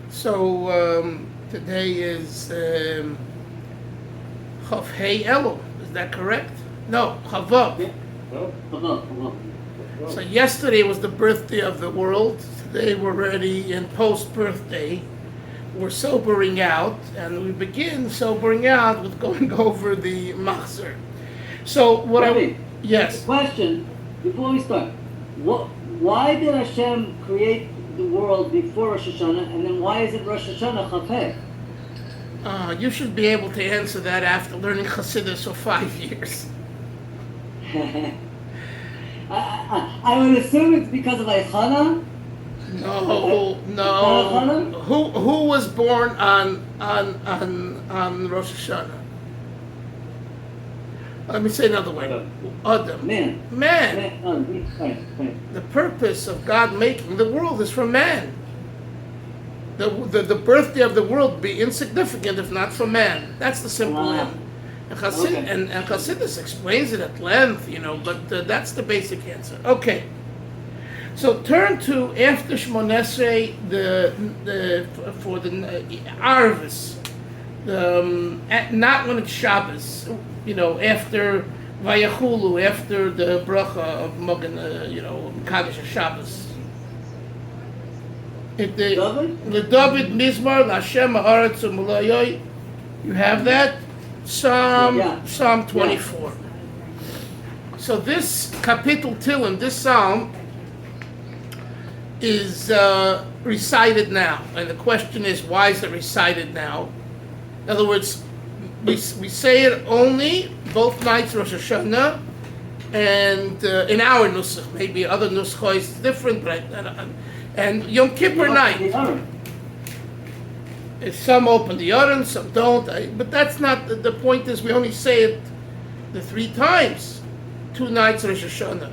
So today is Chav Hey Elul. Is that correct? No, Chavav. Yeah. No? Hello. So yesterday was the birthday of the world. Today we're already in post-birthday. We're sobering out, and we begin sobering out with going over the Machzor. So what Wait, yes. Question before we start. Why did Hashem create the world before Rosh Hashanah, and then why is it Rosh Hashanah Chafeh? You should be able to answer that after learning Chassidus for 5 years. I would assume it's because of Eichana. No. Who was born on Rosh Hashanah? Let me say another way. Adam. Man. Right. The purpose of God making the world is for man. The birthday of the world would be insignificant if not for man. That's the simple end. And Chassidus explains it at length, but that's the basic answer. Okay. So turn to after Shmoneh Esrei, for the Arvis, not when it's Shabbos, after Vayachulu, after the bracha of Mogen, Kaddish Shabbos. The David Mizmar Lashem Haaretz U'Molayoy. You have that? Psalm 24. So this Kapitel Tilim, this psalm, is recited now, and the question is, why is it recited now? In other words, we say it only both nights Rosh Hashanah, and in our nusach, maybe other nuschos is different, but and Yom Kippur night. Some open the Aron, some don't, but that's not the point. Is we only say it the 3 times, 2 nights Rosh Hashanah.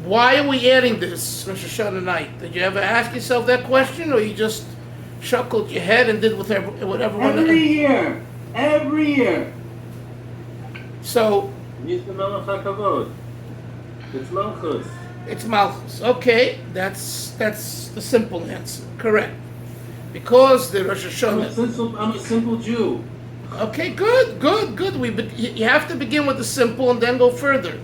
Why are we adding this Rosh Hashanah night? Did you ever ask yourself that question, or you just chuckled your head and did whatever? Every year. So. It's Malchus. It's Malchus. Okay, that's the simple answer. Correct. Because the Rosh Hashanah. I'm a simple Jew. Okay, good. You have to begin with the simple and then go further.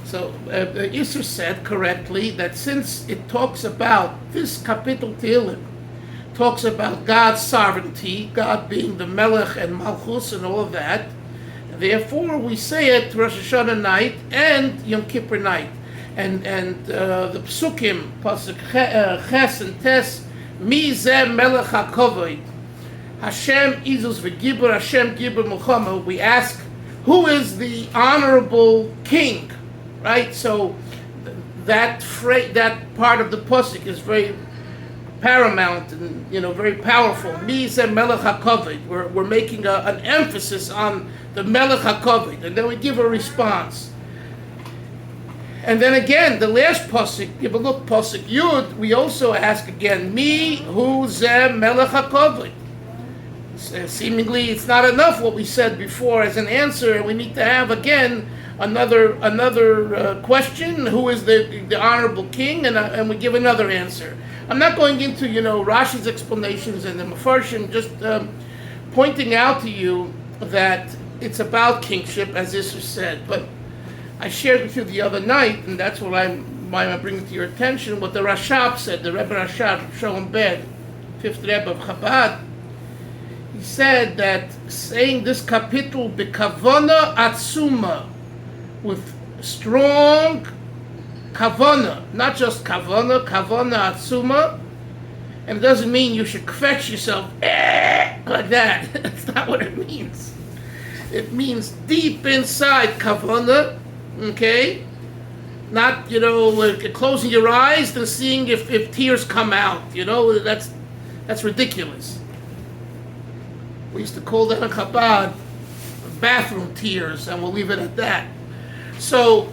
So Isser said correctly that since it talks about this Kapitel Tehillim, talks about God's sovereignty, God being the Melech and Malchus and all of that, therefore we say it Rosh Hashanah night and Yom Kippur night. And the Psukim, Pasuk Ches and Tes, Mi Zeh Melech HaKovod, Hashem Izus V'Gibur, Hashem Gibur Muhammad. We ask, who is the honorable king? Right? So that part of the Pasuk is very paramount and very powerful. Mi Zeh Melech HaKovod. We're making an emphasis on the Melech HaKovod, and then we give a response. And then again, the last pasuk, if you look pasuk Yud, we also ask again, Mi hu zeh melech hakovod. Seemingly, it's not enough what we said before as an answer, and we need to have again another question: who is the honorable king? And we give another answer. I'm not going into Rashi's explanations and the Mefarshim, just pointing out to you that it's about kingship, as Isser said, but. I shared with you the other night, and that's why I'm bringing to your attention, what the Rashab said, the Rebbe Rashab, Shalom Bed, 5th Rebbe of Chabad. He said that saying this kapitel Kavana atzuma, with strong kavana, not just kavana atzuma, and it doesn't mean you should kvetch yourself like that. That's not what it means. It means deep inside kavana. Okay, not closing your eyes and seeing if tears come out. That's ridiculous. We used to call that in Chabad bathroom tears, and we'll leave it at that. So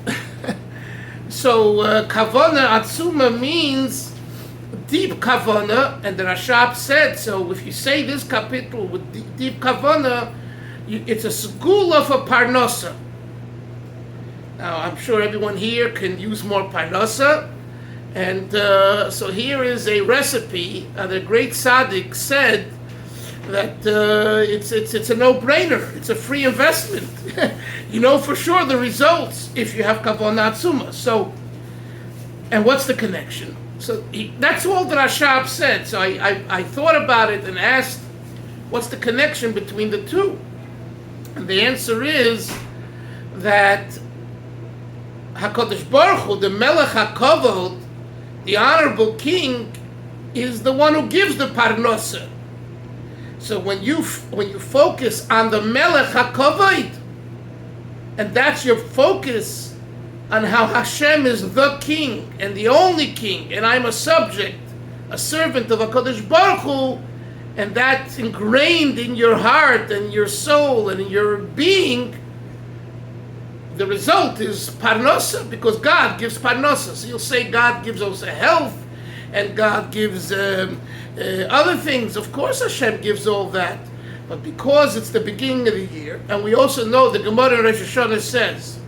kavana atzuma means deep kavana, and the Rashab said so. If you say this kapitel with deep kavana, it's a segula for Parnasa. Now, I'm sure everyone here can use more Parnasa, And so here is a recipe. The great tzaddik said that it's a no-brainer. It's a free investment. You know for sure the results if you have Kavana Atzuma. So, and what's the connection? So that's all that Rashab said. So I thought about it and asked, what's the connection between the two? And the answer is that HaKadosh Baruch Hu, the Melech HaKavod, the honorable king, is the one who gives the Parnasa. So when you focus on the Melech HaKavod, and that's your focus on how Hashem is the king and the only king, and I'm a subject, a servant of HaKadosh Baruch Hu, and that's ingrained in your heart and your soul and in your being, the result is Parnasa, because God gives Parnasa. So you'll say God gives us health, and God gives other things. Of course Hashem gives all that. But because it's the beginning of the year, and we also know the Gemara in Rosh Hashana says,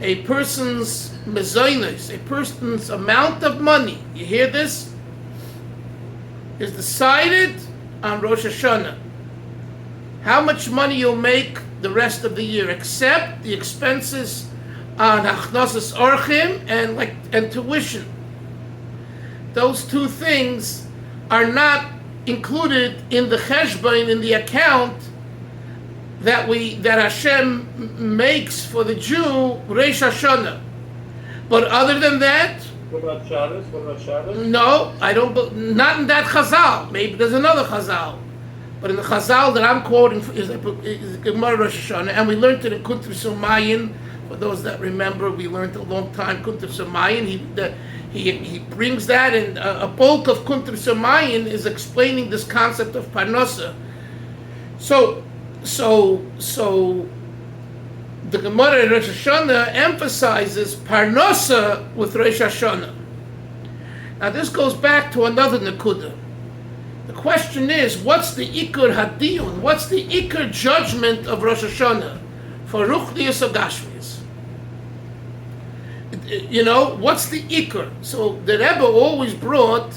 a person's mezainis, a person's amount of money, you hear this, is decided on Rosh Hashanah. How much money you'll make the rest of the year, except the expenses on Achnasas Orchim and tuition. Those two things are not included in the cheshbon, in the account that Hashem makes for the Jew Rosh Hashanah. But other than that, what about Shabbos? No, I don't. Not in that Chazal. Maybe there's another Chazal, but in the Chazal that I'm quoting is Gemara Rosh Hashanah, and we learned it in Kuntres Umayin. For those that remember, we learned a long time Kuntres Umayin. He brings that, and a bulk of Kuntres Umayin is explaining this concept of Parnasa. So the Gemara in Rosh Hashanah emphasizes Parnasa with Rosh Hashanah. Now this goes back to another Nekuda. The question is, what's the Iker Hadiyun? What's the Iker judgment of Rosh Hashanah for Ruchnius or Gashmius? You know, what's the Iker? So the Rebbe always brought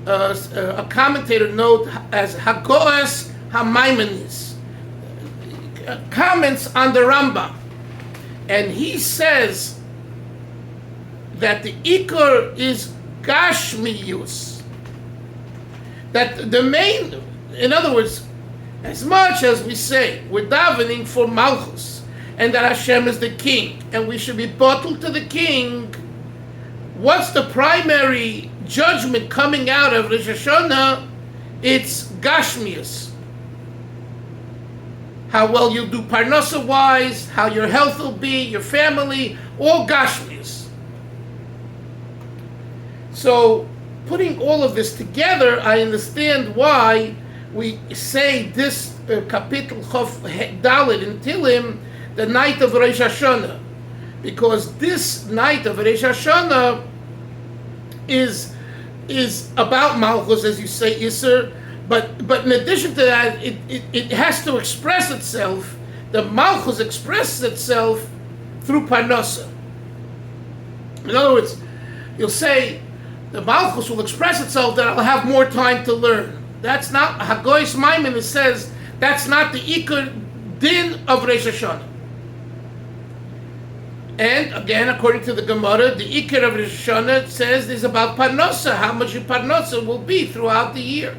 a commentator note as Hagoas HaMaimonides, comments on the Rambam. And he says that the Iker is Gashmiyus. That the main, in other words, as much as we say we're davening for Malchus and that Hashem is the king and we should be bottled to the king, what's the primary judgment coming out of Rosh Hashanah? It's Gashmius. How well you do Parnasa-wise, how your health will be, your family, all Gashmius. So, putting all of this together, I understand why we say this Kapitel Chof Dalet in Tilim, the night of Rosh Hashanah. Because this night of Rosh Hashanah is about Malchus, as you say, Isser. But in addition to that, it has to express itself. The Malchus expresses itself through Parnasa. In other words, you'll say, the Malchus will express itself that I'll have more time to learn. That's not, Hagoyis Maimon says, that's not the Iker Din of Rosh Hashanah. And again, according to the Gemara, the Iker of Rosh Hashanah says is about Parnasa, how much your Parnasa will be throughout the year.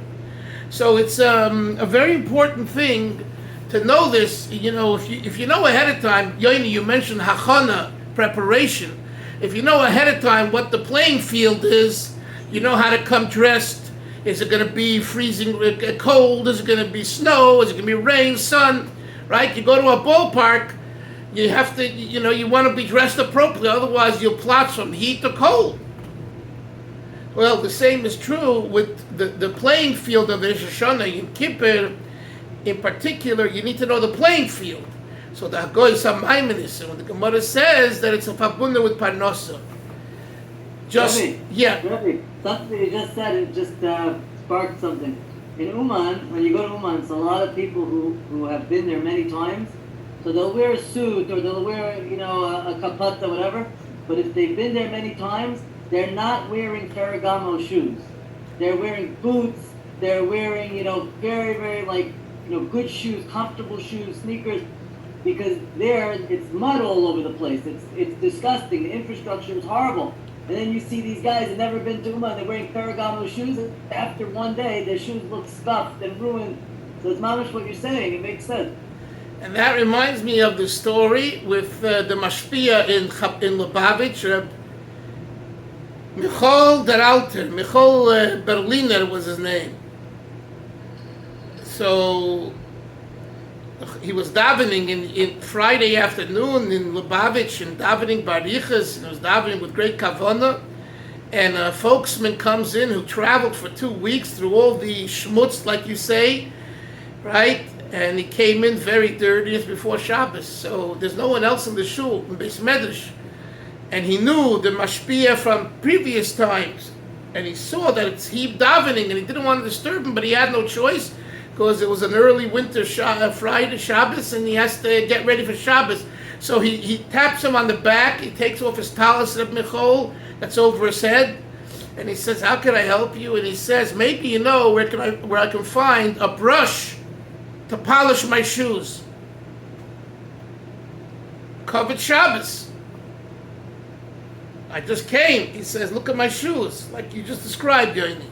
So it's a very important thing to know this. You know, if you know ahead of time, Yoini, you mentioned Hachana, preparation. If you know ahead of time what the playing field is, you know how to come dressed. Is it going to be freezing cold? Is it going to be snow? Is it going to be rain, sun? Right? You go to a ballpark, you have to, you want to be dressed appropriately. Otherwise, you'll plot from heat to cold. Well, the same is true with the playing field of Rosh Hashanah. In Kippur, in particular, you need to know the playing field. So the Hagoyis HaMaimonides, when the Gemara says that it's a fabunda with Parnasa. Rabbi, something you just said, it just sparked something. In Uman, when you go to Uman, it's a lot of people who have been there many times. So they'll wear a suit or they'll wear, a kapata, whatever. But if they've been there many times, they're not wearing Ferragamo shoes. They're wearing boots. They're wearing, very, very good shoes, comfortable shoes, sneakers, because there it's mud all over the place. It's disgusting. The infrastructure is horrible. And then you see these guys have never been to Ummah, they're wearing Ferragamo shoes. After one day, their shoes look scuffed and ruined. So it's mamish what you're saying. It makes sense. And that reminds me of the story with the Mashpia in Lubavitch, Michal der Alter, Michal Berliner was his name. So he was davening in Friday afternoon in Lubavitch and davening barichas, and he was davening with great Kavana. And a folksman comes in who traveled for 2 weeks through all the schmutz, like you say, right? And he came in very dirty. It's before Shabbos, so there's no one else in the shul, in Beis Medrash. And he knew the mashpia from previous times, and he saw that it's he davening, and he didn't want to disturb him, but he had no choice because it was an early winter Friday Shabbos, and he has to get ready for Shabbos. So he taps him on the back. He takes off his talis of Michal that's over his head, and he says, "How can I help you?" And he says, "Maybe you know where I can find a brush to polish my shoes. Covered Shabbos. I just came." He says, "Look at my shoes, like you just described, Yoini."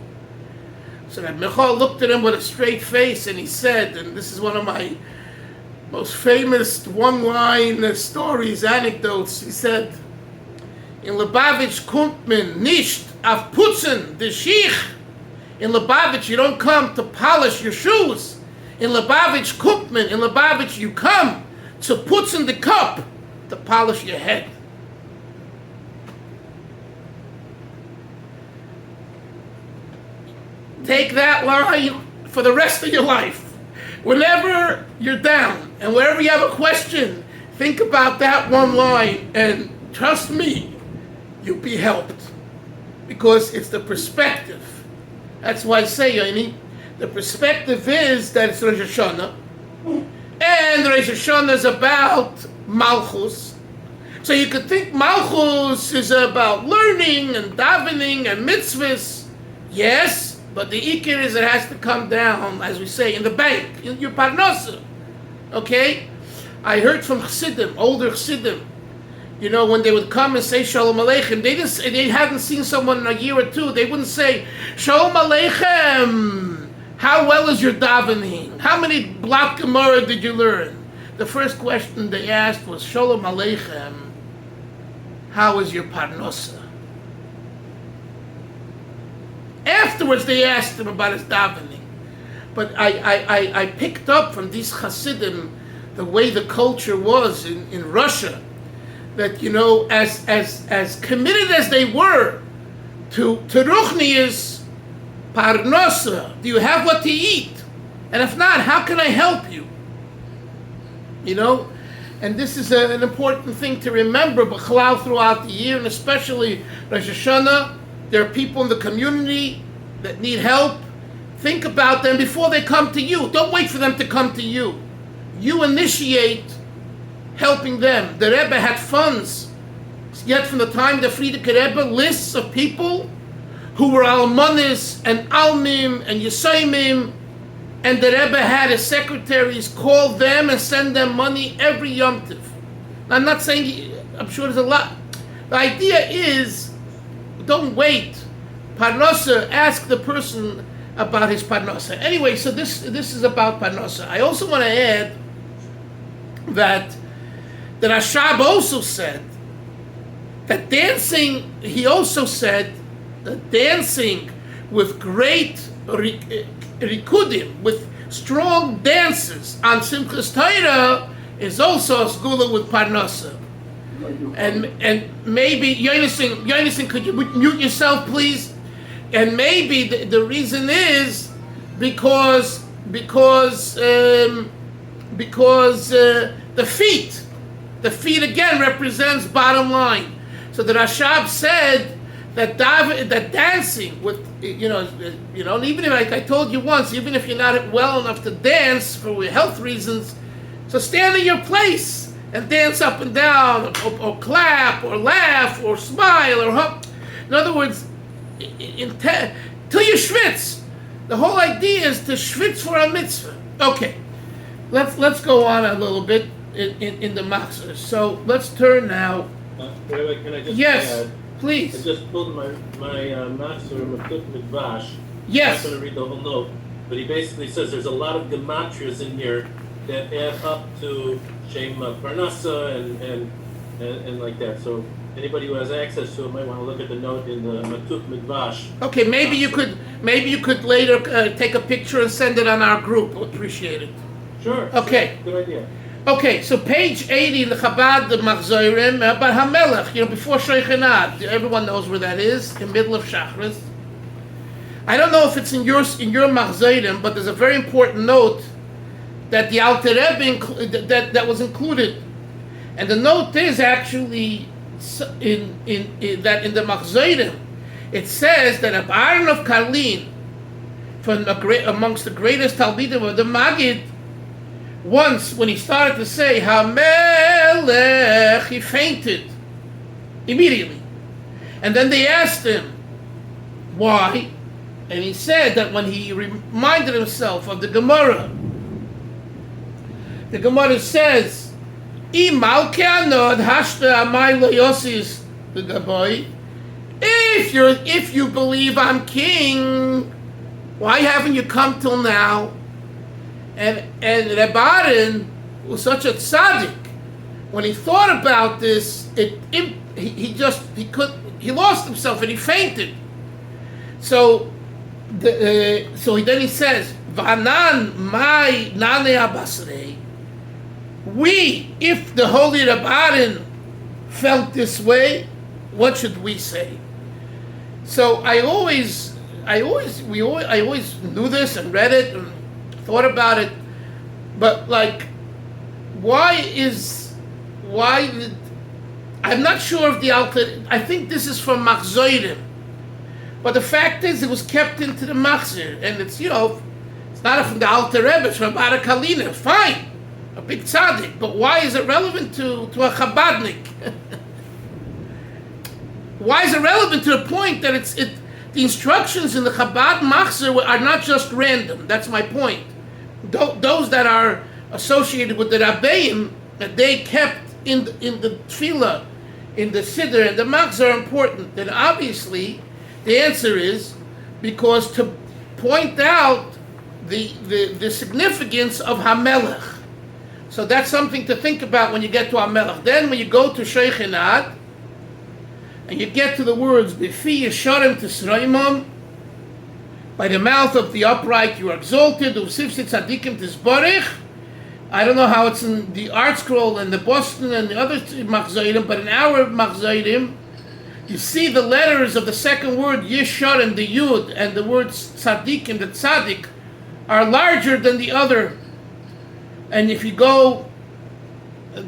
So that Michal looked at him with a straight face, and he said, and this is one of my most famous one-line stories, anecdotes. He said, "In Lubavitch kommt man nicht auf putzen the Sheikh." In Lubavitch, you don't come to polish your shoes. In Lubavitch kommt man. In Lubavitch, you come to putzen the cup, to polish your head. Take that line for the rest of your life. Whenever you're down and wherever you have a question, think about that one line, and trust me, you'll be helped. Because it's the perspective. That's why I say, Yoni, the perspective is that it's Rosh Hashana, and Rosh Hashana is about Malchus. So you could think Malchus is about learning and davening and mitzvahs. Yes, but the ikir is it has to come down, as we say, in the bank, in your Parnasa. Okay? I heard from Chassidim, older Chassidim, when they would come and say Shalom Aleichem, they hadn't seen someone in a year or two, they wouldn't say, Shalom Aleichem, how well is your davening? How many block Gemara did you learn? The first question they asked was, Shalom Aleichem, how is your Parnasa? Afterwards, they asked him about his davening. But I picked up from these Hasidim the way the culture was in Russia, that, as committed as they were to Ruchnius, Parnasa, do you have what to eat? And if not, how can I help you? And this is an important thing to remember, B'chalal, throughout the year, and especially Rosh Hashanah. There are people in the community that need help. Think about them before they come to you. Don't wait for them to come to you. You initiate helping them. The Rebbe had funds, yet from the time the Frierdiker Rebbe, lists of people who were almanis and almim and yisaimim, and the Rebbe had his secretaries call them and send them money every Yom Tov. I'm not saying, I'm sure there's a lot. The idea is, don't wait. Parnasa, ask the person about his Parnasa. Anyway, so this is about Parnasa. I also want to add that the Rashab also said that dancing, he also said that dancing with great rikudim, with strong dances on Simchas Torah is also a segula with Parnasa. And maybe, Yonason, could you mute yourself, please? And maybe the reason is because the feet again represents bottom line. So the Rashab said that dancing with, even if, like I told you once, even if you're not well enough to dance for health reasons, so stand in your place and dance up and down, or clap, or laugh, or smile, or hop. In other words, till you schwitz. The whole idea is to schwitz for a mitzvah. Okay, let's go on a little bit in the Machzor. So let's turn now. Wait, can I just Yes, add? I please. just pulled my Machzor Makut Midvash. Yes. I'm not going to read the whole note, but he basically says there's a lot of gematrias in here that add up to Shem Parnasa and like that. So anybody who has access to it might want to look at the note in the Makut Midvash. Okay, maybe you could later take a picture and send it on our group. We'll appreciate it. Sure. Okay. Sure. Good idea. Okay, so page 80 in the Chabad, the Machzorim, about HaMelech, before Sheikhanat. Everyone knows where that is, in the middle of Shachris. I don't know if it's in your Machzorim, but there's a very important note that the Alter Rebbe that was included. And the note is actually in the Machzorim. It says that Ab Aaron of Karlin, amongst the greatest Talmidim of the Magid, once, when he started to say HaMelech, he fainted immediately. And then they asked him why, and he said that when he reminded himself of the Gemara says, if you believe I'm king, why haven't you come till now? And Reb Aaron was such a tzaddik. When he thought about this, he lost himself and he fainted. So then he says, "V'anan mai nane abasrei." If the holy Reb Aaron felt this way, what should we say? So I always knew this and read it and thought about it, but I'm not sure if the Alter. I think this is from Machzorim, but the fact is it was kept into the Machzor, and it's not from the Alter Rebbe, it's from Barak Kalina. Fine, a big tzaddik, but why is it relevant to a Chabadnik? Why is it relevant to the point that the instructions in the Chabad Machzor are not just random? That's my point. Those that are associated with the Rabbeim, that they kept in the Tefillah, in the Siddur, and the Machzor are important. Then obviously, the answer is because to point out the significance of HaMelech. So that's something to think about when you get to HaMelech. Then when you go to Sheikhanat, and you get to the words, B'fi Yesharim Tisraimam, by the mouth of the upright you are exalted, Uvsivsi Tzadikim Tisborich. I don't know how it's in the Art Scroll and the Boston and the other Machzorim, but in our Machzorim, you see the letters of the second word, Yesharim, the Yud, and the words Tzadikim, the Tzadik, are larger than the other. And if you go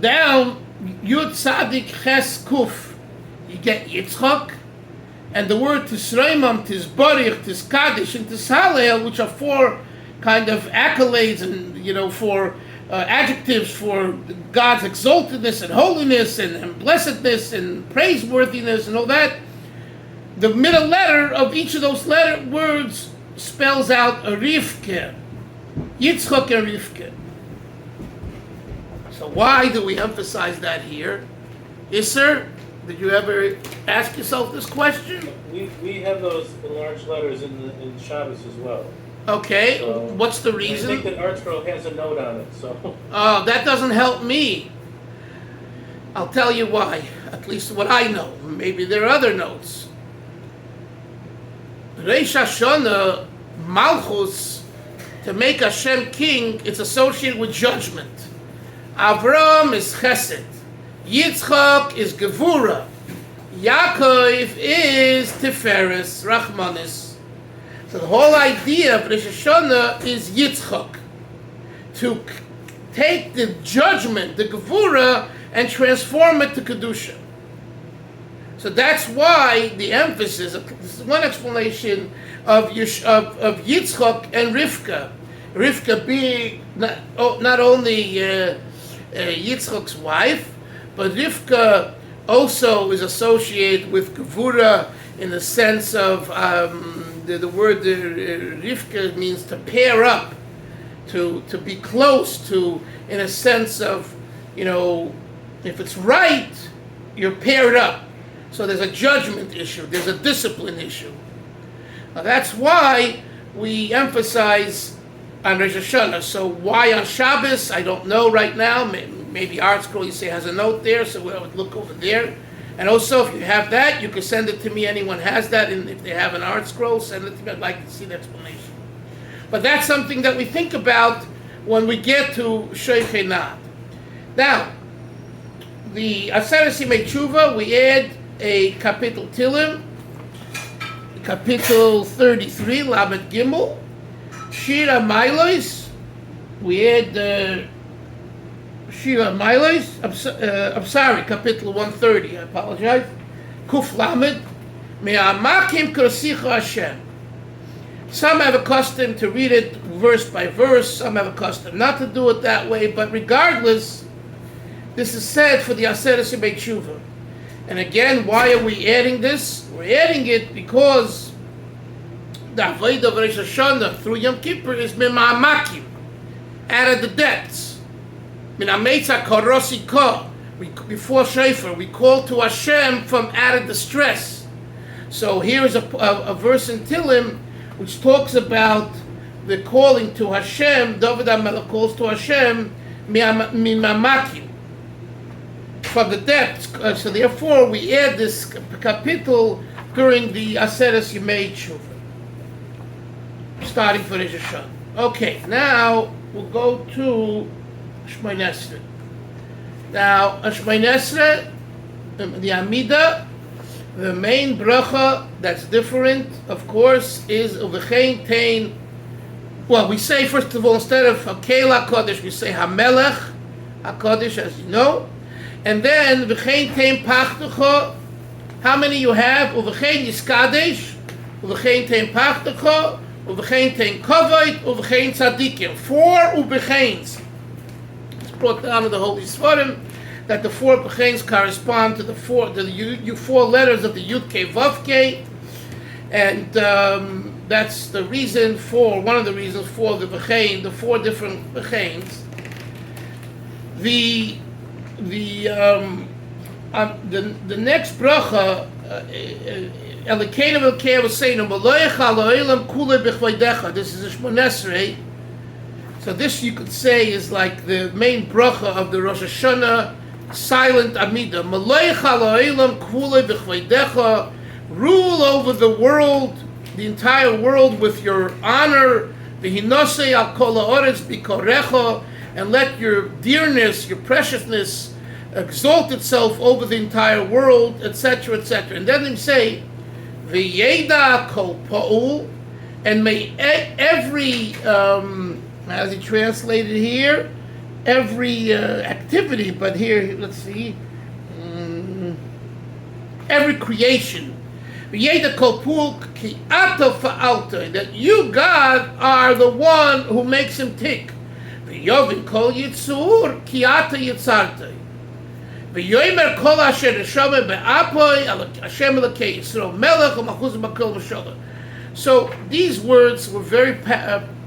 down, Yud Tzadik Ches Kuf, you get Yitzchak, and the word Tisraimam, Tisborich, Tiskadish, and Tishalel, which are four kind of accolades and for adjectives for God's exaltedness and holiness and blessedness and praiseworthiness and all that. The middle letter of each of those words spells out a Rivke, Yitzchak and Rivke. So why do we emphasize that here? Isser, did you ever ask yourself this question? We have those in large letters in Shabbos as well. Okay, So, what's the I reason? think that Art Scroll has a note on it, so. Oh, that doesn't help me. I'll tell you why, at least what I know. Maybe there are other notes. Rosh Hashana Malchus, to make Hashem king, it's associated with judgment. Avram is Chesed. Yitzchak is Gevura. Yaakov is Tiferes, Rachmanis. So the whole idea of Rosh Hashanah is Yitzchak, to take the judgment, the Gevura, and transform it to Kedusha. So that's why the emphasis, this is one explanation of Yitzchak and Rivka. Rivka being not only Yitzchak's wife, but Rivka also is associated with Gevura in the sense of the word Rivka means to pair up, to be close to, in a sense of, if it's right, you're paired up. So there's a judgment issue, there's a discipline issue. Now that's why we emphasize on Rosh Hashanah. So why on Shabbos? I don't know right now. Maybe Art Scroll, you say, has a note there, so we'll look over there. And also, if you have that, you can send it to me. Anyone has that, and if they have an Art Scroll, send it to me. I'd like to see the explanation. But that's something that we think about when we get to Sheikhenat. Now, the Aseret Simei Tshuva, we add a Kapitel Tilim, Kapitel 33, Lamed Gimel, Shira Mailos, we add Shira Mailos, I'm sorry, Kapitel 130, I apologize, Kuf Lamed, Me'amakim Kursicha Hashem. Some have a custom to read it verse by verse, some have a custom not to do it that way, but regardless, this is said for the Aseret Simei Tshuva. And again, why are we adding this? We're adding it because the Avodah of Rosh Hashanah through Yom Kippur is Mima'amakim, out of the depths. Min Ameitza Korosi Ko. Before Shofar, we call to Hashem from out of distress. So here is a verse in Tilim which talks about the calling to Hashem. David HaMelech calls to Hashem Mima'amakim, from the depths. So therefore we add this kapitel during the Aseret Simei Tshuva, starting for Rosh Hashanah. Okay, now we'll go to Shmoneh Esrei. Now, Shmoneh Esrei, the Amida, the main bracha that's different, of course, is Uvechein Tein. Well, we say, first of all, instead of Hakel HaKodesh, we say HaMelech HaKodesh, as you know. And then, V'chein Tein Pachtecho, how many you have? Uvechein Yiskadesh, Uvechein Tein Pachtecho, Uvechein Tein Kovod, Uvechein Tzadikim. 4 Uvecheins. It's brought down in the Holy Svarim that the 4 Uvecheins correspond to the four letters of the Yud Kei Vav Kei, and that's the reason for, one of the reasons for the Uvechein, the 4 different Uvecheins. The next bracha, Elikeinu Elkei Avosseinu, Maloich Ha'olam Kulei B'chvodecha. This is a Shmoneh Esrei. So this, you could say, is like the main bracha of the Rosh Hashanah silent Amida. Maloich Ha'olam Kulei B'chvodecha. Rule over the world, the entire world, with your honor. V'hinosei al kol ha'oretz b'korecha. And let your dearness, your preciousness, exalt itself over the entire world, etc., etc. And then they say, V'yeda kol pa'ul, and may every, as he translated here, every activity, but here, let's see, every creation, V'yeda kol pa'ul ki ato fa'alta, that you, God, are the one who makes him tick. V'yovin kol yitzur ki ata yitzarta. V'yomer kol asher neshama be'apoi Hashem Elokei Yisrael Melech u'machuz b'kol v'sholem. So these words were very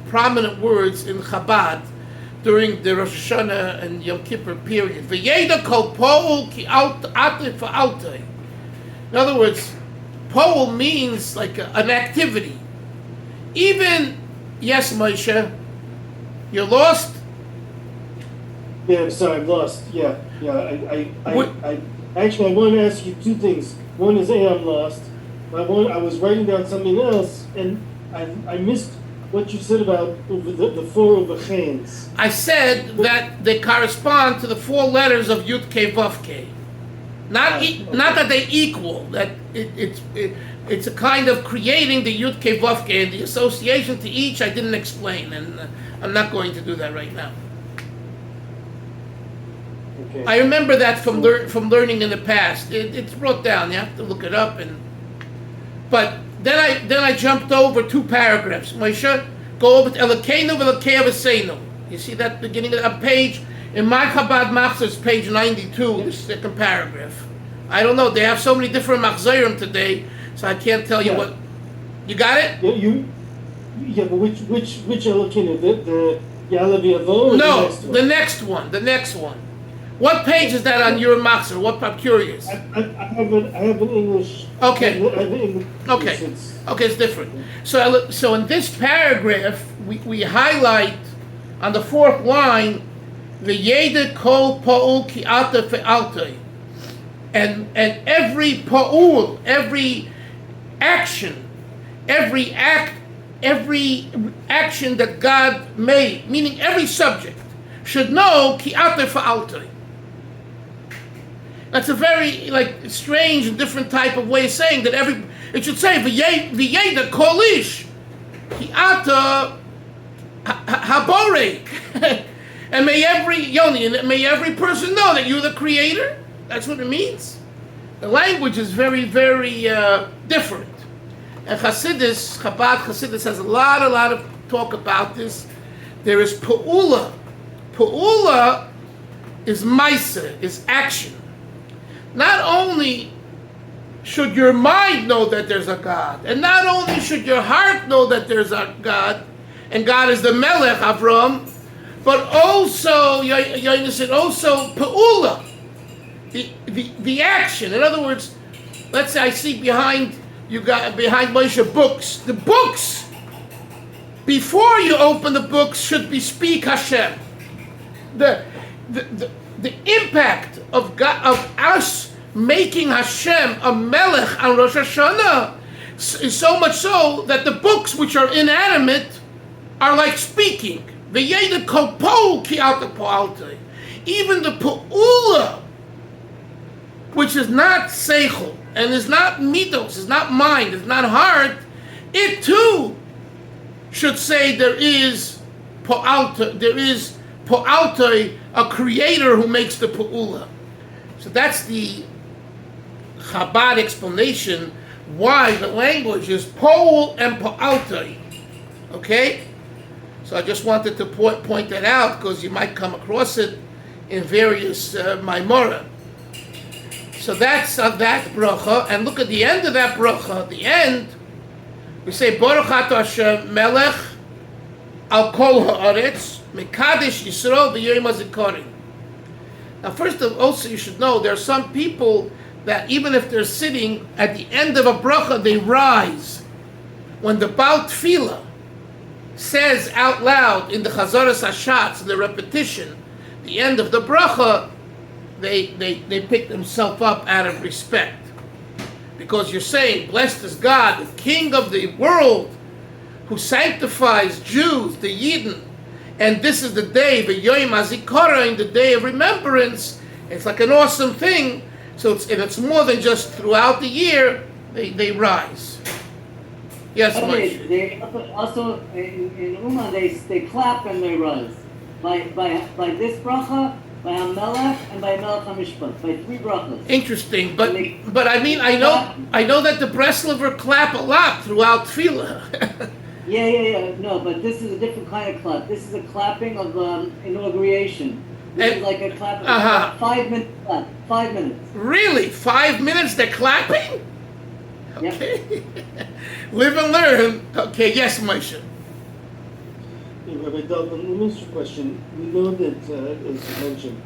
prominent words in Chabad during the Rosh Hashanah and Yom Kippur period. V'yeda kol po'ul ki ata fa'altai. In other words, po'ul means like an activity. Even, yes, Moshe, you're lost? Yeah, I'm sorry, I'm lost. Yeah. I actually, I want to ask you 2 things. One is, I'm lost. I was writing down something else, and I missed what you said about the 4 Uvecheins. I said that they correspond to the 4 letters of Yud Kei Vav Kei. Not that they equal. That it's a kind of creating the Yud Kei Vav Kei, and the association to each I didn't explain, and I'm not going to do that right now. Okay. I remember that from learning in the past. It's brought down. You have to look it up, but then I jumped over 2 paragraphs. Moshe, go over to Elikeinu v'Elokei Avosseinu. You see that beginning of a page in my Chabad Machzor, it's page 92. The second paragraph. I don't know. They have so many different Machzorim today. So I can't tell you Yeah. what. You got it? Yeah, but which Elokeinu? The Ya'aleh V'yavo or No, the next one? the next one. What page is that on your Machzor? What, I'm curious. I have an English. Okay. I have an English. Okay. Okay, it's different. So in this paragraph, we highlight on the fourth line, V'yeda kol pa'ul ki ata fe'altei. And every pa'ul, every action, every action that God made, meaning every subject, should know ki ata fe'altei. That's a very strange and different type of way of saying that it should say v'yeda kol ish ki ata haborek. And may every person know that you're the creator. That's what it means. The language is very, very different. And Chabad Hasidus has a lot of talk about this. There is Pa'ula. Pa'ula is Maisa, is action. Not only should your mind know that there's a God, and not only should your heart know that there's a God, and God is the Melech Avram, but also, Yoina said, also Pa'ula, the action. In other words, let's say I see behind Moshe books. The books, before you open the books, should be speak Hashem. The impact of God, of us making Hashem a Melech on Rosh Hashanah is so much so that the books which are inanimate are like speaking. V'yeda kol pa'ul ki ata pa'altei. Even the Pa'ula, which is not seichel, and is not midos, is not mind, is not heart, it too should say there is Pa'altei, a creator who makes the Pa'ula. So that's the Chabad explanation why the language is Pa'ul and Pa'altei. Okay? So I just wanted to point that out because you might come across it in various Maimora. So that's that bracha, and look at the end of that bracha. At the end, we say Baruch Atah Hashem Melech al Kol Haaretz Mekadesh Yisrael B'Yom HaZikaron. Now, first of all, also you should know there are some people that even if they're sitting at the end of a bracha, they rise. When the Baal Tefillah says out loud in the Chazaras Hashatz, the repetition, the end of the bracha, they pick themselves up out of respect. Because you're saying, blessed is God, the King of the world, who sanctifies Jews, the Yidden. And this is the day, the Yom HaZikaron, the day of remembrance. It's like an awesome thing. So it's more than just throughout the year, they rise. Yes, Moshe. They also in Ummah they clap and they rise. By this bracha, by HaMelech, and by Melech HaMishpat, by three brachas. Interesting, but I mean I know that the Breslover clap a lot throughout Tefillah. Yeah. No, but this is a different kind of clap. This is a clapping of inauguration. This is like a clap, 5 minute clap. 5 minutes. Really? 5 minutes they're clapping? Yep. Okay. Live and learn. Okay, yes, Moshe. Hey, Rabbi Dalton, let me ask you a question. We know that, as you mentioned,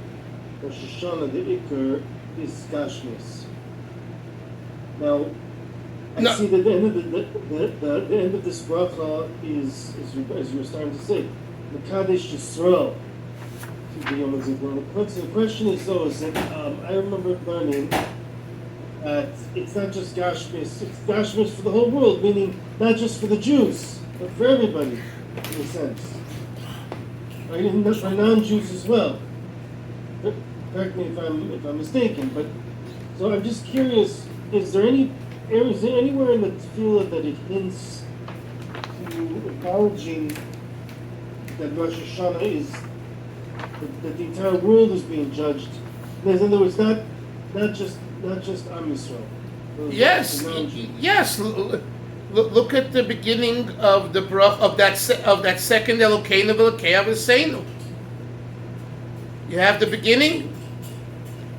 Rosh Hashanah, the Iker, is Gashmis. Now, I see that the end of this bracha is, as you were starting to say, Mekadesh Yisrael. The question is though, is that I remember learning that it's not just Gashmis, it's Gashmis for the whole world, meaning not just for the Jews, but for everybody, in a sense. Right? And for non-Jews as well. Correct me if I'm mistaken, but so I'm just curious, is there anywhere in the tefillah that it hints to acknowledging that Rosh Hashanah is that the entire world is being judged? In other words, not just Am Yisrael. Yes. Look at the beginning of the brach of that second Elokeinu v'Elokei Avosseinu. You have the beginning.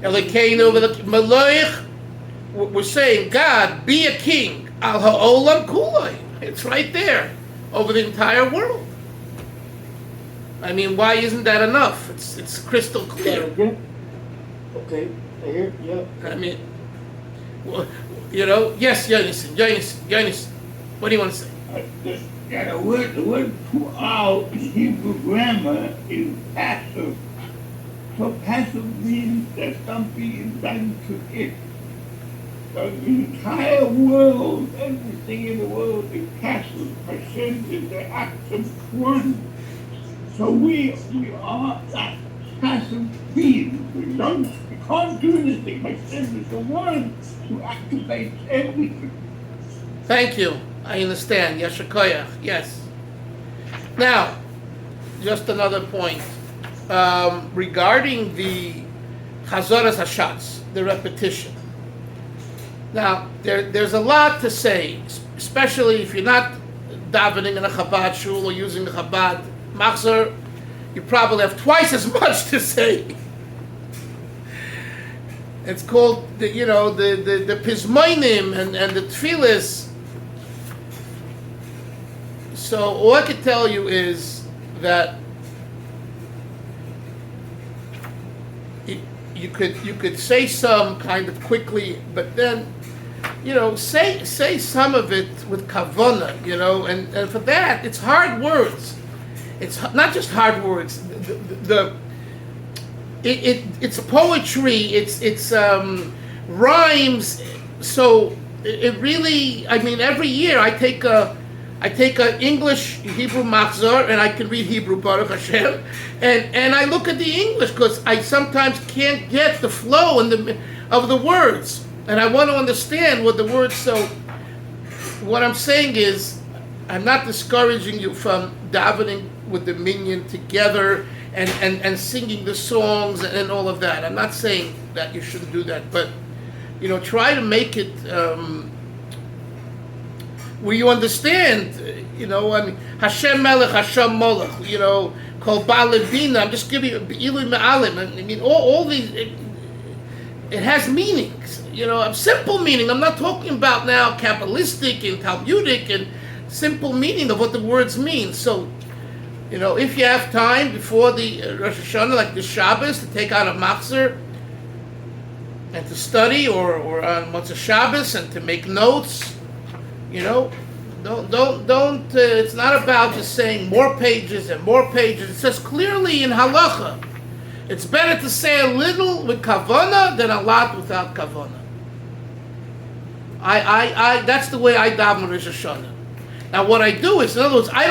Elokeinu v'Elokei Melech. We're saying, God, be a king. Al ha'olam kulay. It's right there over the entire world. I mean, why isn't that enough? It's crystal clear. Yeah. Okay. I hear. Yeah. I mean, well, yes, Yonis. What do you want to say? Yeah, the word pu'al in Hebrew grammar is passive. So passive means that something is done to it. So the entire world, everything in the world is passive. Hashem is the active one. So we are that passive being. We can't do anything. Hashem is the one who activates everything. Thank you. I understand. Yashikoyach. Yes. Now, just another point. Regarding the Chazoras Hashatz, the repetition. Now, there's a lot to say, especially if you're not davening in a Chabad shul or using a Chabad Machzor, you probably have twice as much to say. It's called the Pizmoinim and the Tfilis. So all I can tell you is that you could say some kind of quickly, but then say some of it with kavana, and for that it's hard words. It's not just hard words. It's poetry. It's rhymes. So it really. I mean, every year I take a English Hebrew Machzor and I can read Hebrew Baruch Hashem, and I look at the English because I sometimes can't get the flow of the words, and I want to understand what the words. So what I'm saying is, I'm not discouraging you from davening with the minyan together and singing the songs and all of that. I'm not saying that you shouldn't do that, but try to make it. Where you understand, I mean, HaMelech, Hashem Molech, Kol Baalevina. I'm just giving you Ilui Me'alim. I mean, all these, it has meanings, simple meaning. I'm not talking about now Kabbalistic and Talmudic and simple meaning of what the words mean. So, if you have time before the Rosh Hashana, like the Shabbos, to take out a Machzor and to study, or on Motzei Shabbos and to make notes. Don't. It's not about just saying more pages and more pages. It says clearly in halacha, it's better to say a little with kavana than a lot without kavana. I that's the way I daven Rosh Hashanah. Now, what I do is, in other words, I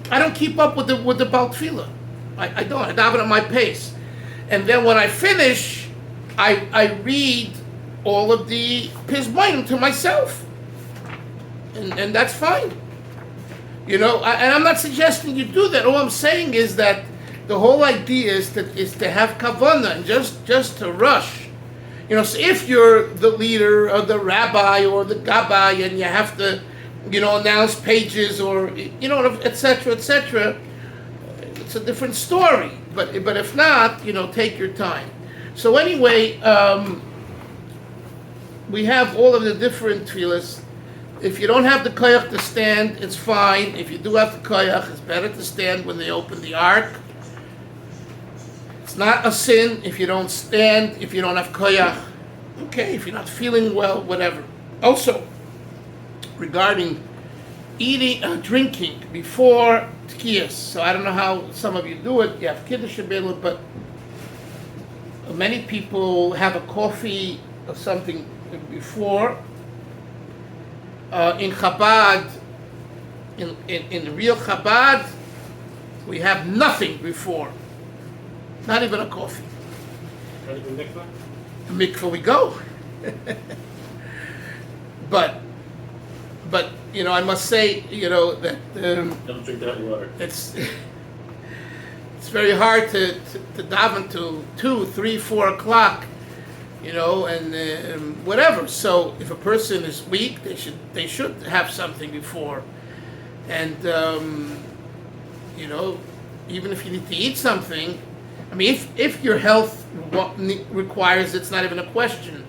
don't keep up with the Baal Tefillah. I don't. I daven at my pace, and then when I finish, I read all of the Pizmoinim to myself. And that's fine, and I'm not suggesting you do that. All I'm saying is that the whole idea is to have kavana and just to rush, So if you're the leader or the rabbi or the gabbai and you have to, announce pages or etc., it's a different story. But if not, take your time. So anyway, we have all of the different tefillas. If you don't have the koyach to stand, it's fine. If you do have the koyach, it's better to stand when they open the ark. It's not a sin if you don't stand, if you don't have koyach. Okay, if you're not feeling well, whatever. Also, regarding drinking before tkiyas. So I don't know how some of you do it. You have kiddush habila, but many people have a coffee or something before. In Chabad, in real Chabad, we have nothing before. Not even a coffee. Not even mikvah? The mikvah we go. But I must say, that Don't drink that water. it's very hard to daven till 2, 3, 4 o'clock. And whatever. So if a person is weak, they should have something before, and even if you need to eat something, I mean, if your health requires, it's not even a question.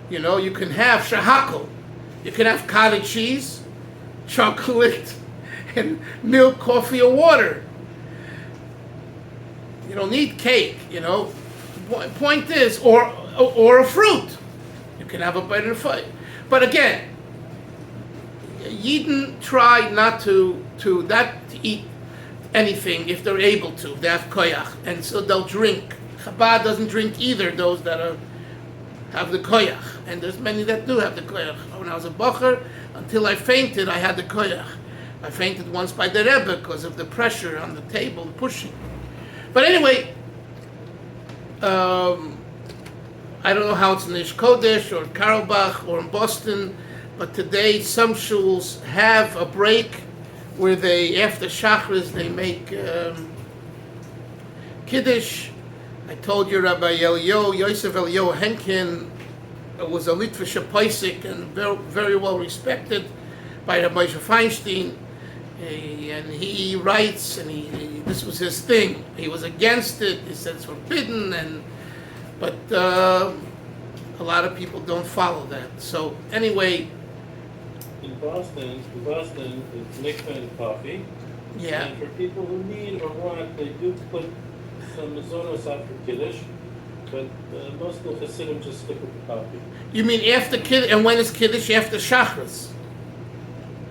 You can have shahakol, You can have cottage cheese, chocolate, and milk, coffee, or water. You don't need cake, you know. Point is, or a fruit. You can have a bite of fruit. But again, Yidden try not to eat anything if they're able to. They have koyach, and so they'll drink. Chabad doesn't drink either. Those that have the koyach, and there's many that do have the koyach. When I was a bacher, until I fainted, I had the koyach. I fainted once by the Rebbe because of the pressure on the table, pushing. But anyway, I don't know how it's in Ish Kodesh or Karlbach or in Boston, but today some shuls have a break where they, after Shachris, they make Kiddush. I told you Rabbi Yosef Eliyahu Henkin was a Litvish Paisik and very, very well respected by Rabbi Moshe Feinstein. And he writes, and he this was his thing. He was against it. He said it's forbidden, but a lot of people don't follow that. So anyway, in Boston, it's mikveh and coffee. yeah. And for people who need or want, they do put some mazonos out for kiddush, but most of the Hasidim just stick with the coffee. You mean after Kiddush, and when is Kiddush? After Shachris?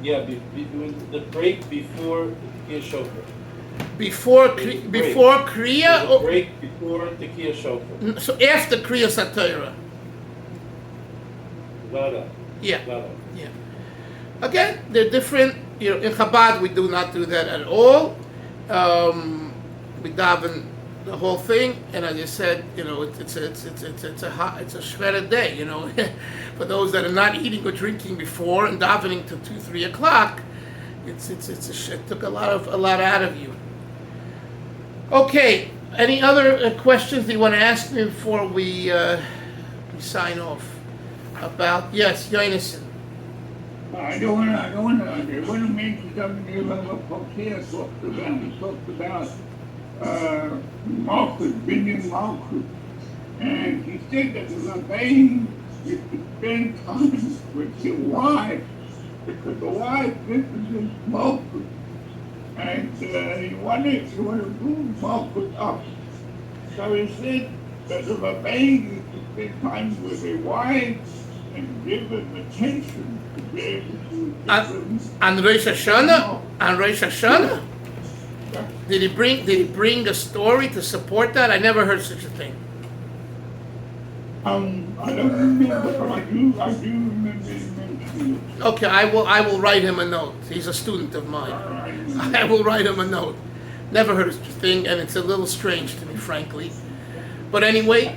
Yeah, the break before the Tekiyah Shofar. Before There's a break. before Kriya? There's a Or, break before Tekiyah Shofar. so after Kriya Satira? Vada. Yeah. Vada. Yeah. Again, they're different. You know, in Chabad we do not do that at all. We daven the whole thing, and as I said, you know, it's a shredded day. You know, for those that are not eating or drinking before and davening till 2-3 o'clock, it took a lot out of you. Okay, any other questions that you want to ask me before we sign off? About yes, Yonason. I don't want to mention something about Pokea talked about. He talked about Malchus, Binyan Malchus. And he said that the Rabbein is to spend time with your wife, because the wife represents Malchus. And he wanted to move Malchus up. So he said that the Rabbein is to spend time with their wife and give them attention to be able to On Rosh Hashana? On Rosh Hashana? Did he bring a story to support that? I never heard such a thing. I don't remember, but I do remember him mentioning it. Okay, I will write him a note. He's a student of mine. I will write him a note. Never heard such a thing, and it's a little strange to me, frankly. But anyway,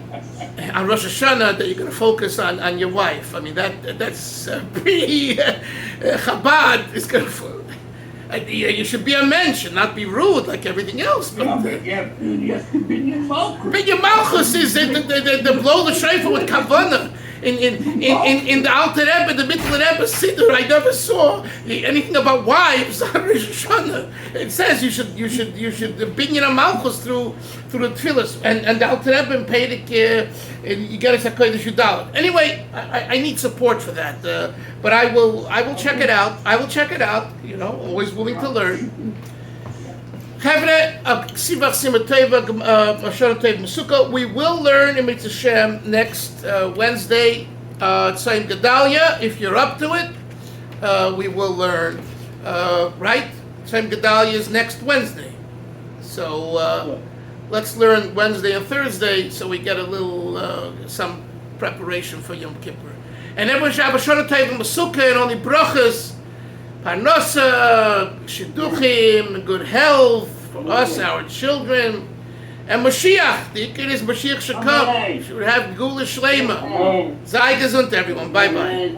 on Rosh Hashanah, that you're going to focus on your wife. I mean, that's pretty. Chabad is going to. You should be a mensch and not be rude like everything else. But Yes, Binyan Malchus. Binyan Malchus is the blow the shofar with Kavana. In the Alter Rebbe, the Middle Rebbe Siddur, I never saw anything about wives on Rosh Hashanah. It says you should binyan malchus through the tefillas, and the Alter Rebbe in Pedic, you get a Kodesh Yudal. Anyway, I need support for that, but I will check it out. I will check it out. You know, always willing to learn. We will learn in Mitzvah Shem next Wednesday, Tzayim Gedalia. If you're up to it, we will learn. Right? Tzayim Gedalia is next Wednesday. So let's learn Wednesday and Thursday so we get a little, some preparation for Yom Kippur. And everyone should have a Shana Tov and Masukah and only brachas. Parnasa, Shidduchim, good health for us, our children, and Mashiach. The Ikir is Mashiach should come. Should have Gula Shlema. Sei gesund, everyone. Bye bye.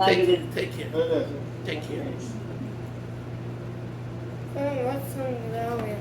Take care. Take care. What's wrong with